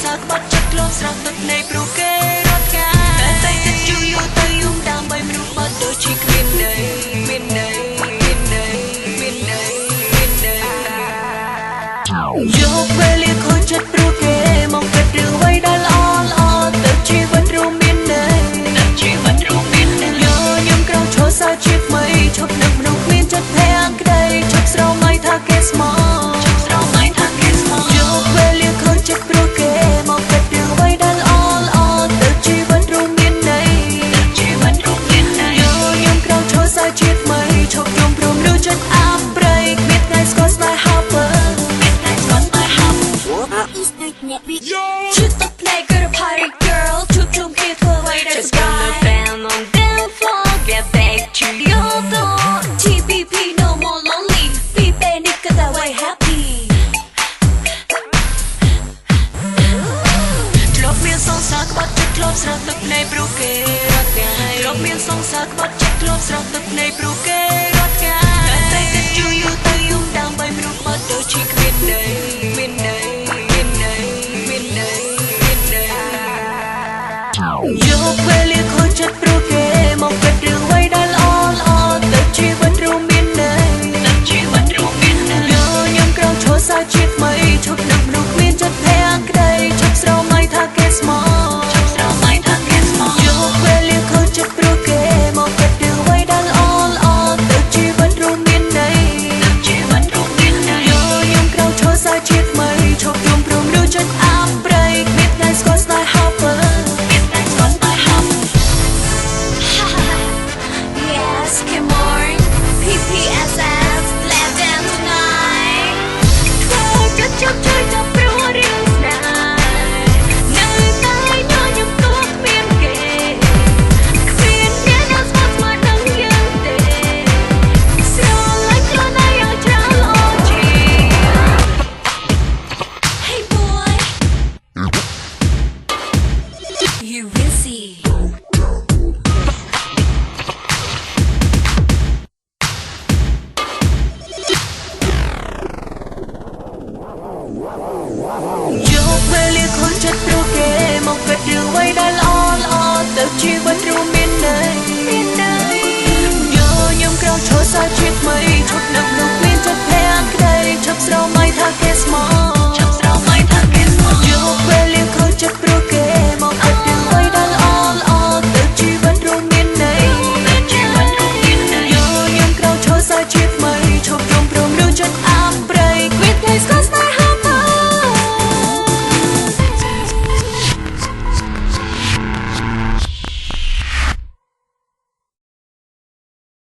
សាក្បត់ចិត្តលោកស្រស់ទឹកនៃព្រោះគេរត់ការតែតែគិតយូរយូរទៅយំដើម្បីមនុស្សបាត់ដូចជាគ្មានន័យមានន័យមានន័យមានន័យមានន័យយកពេលលាខូចចិត្តព្រោះគេមកគិតរឿងអ្វីដែលល្អល្អទៅជីវិតរួមមានន័យទៅជីវិតរួមមានន័យខ្ញុំក្រោយឈរសើជាថ្មីឈប់នឹកមនុស្សគ្មានចិត្តភ័យក្តីឈប់ស្រមៃថាគេស្មោយកពេលលាខូចចិត្តព្រោះគេមកគិតរឿងអ្វីដែលល្អល្អទៅជីវិតរួមមានន័យទៅជីវិតរួមមានន័យខ្ញុំក្រោយឈរសើជាថ្មីឈប់យំព្រមឬចិត្តអាប់ប្រេកមានថ្ងៃស្គាល់ស្នេហាបើមានថ្ងៃស្គាល់ស្នេហាShoot the play, go to party, girl. Chúc chung kia thua way that's right. Just gonna band on down floor, get back to your door. TPP no more lonely. Be panic 'cause that way happy. ធ្លាប់មានសងសាក្បត់ចិត្តធ្លាប់ស្រស់ទឹកនៃព្រោះគេរត់កាយធ្លាប់មានសងសាក្បត់ចិត្តធ្លាប់ស្រស់ទឹកនៃព្រោះគេរត់កាយតែគិតយូរយូរទៅយំដើម្បីមនុស្សបាត់ដូចជាគ្មានន័យមានន័យយកពេលលាខូចចិត្តព្រោះគេមកគិតរឿងអ្វីដែលល្អល្អទៅជីវិតរួមមានន័យទៅជីវិតរួមមានន័យខ្ញុំក្រោយឈរសើជាថ្មីឈប់នឹកមនុស្សគ្មានចិត្តភ័យក្តីឈប់ស្រមៃថាគេស្មោឈប់ស្រមៃថាគេស្មោយកពេលលាខូចចិត្តព្រោះគេមកគិតរឿងអ្វីដែលល្អល្អទៅជីវិតរួមមានន័យទៅជីវិតរួមមានន័យខ្ញុំក្រោយឈរសើជាថ្មីឈប់យំព្រមឬចិត្តអាប់ប្រេកមានថ្ងៃស្គាល់ស្នេហាបើCome on, PPSS, let's dance tonight. ធ្វើចិត្តជប់ជួយចាប់ព្រោះរឿងស្នេហ៍នៅតែញញឹមទោះគ្មានគេគ្មានអ្នកណាស្មើស្មើនឹងយើងទេស្រឡាញ់ខ្លួនឯងយ៉ាងច្រើនល្អជាង Hey boy, you will see.យកពេលលាខូចចិត្តព្រោះគេមកគិតរឿងអ្វីដែលល្អល្អទៅជីវិតរួមមាន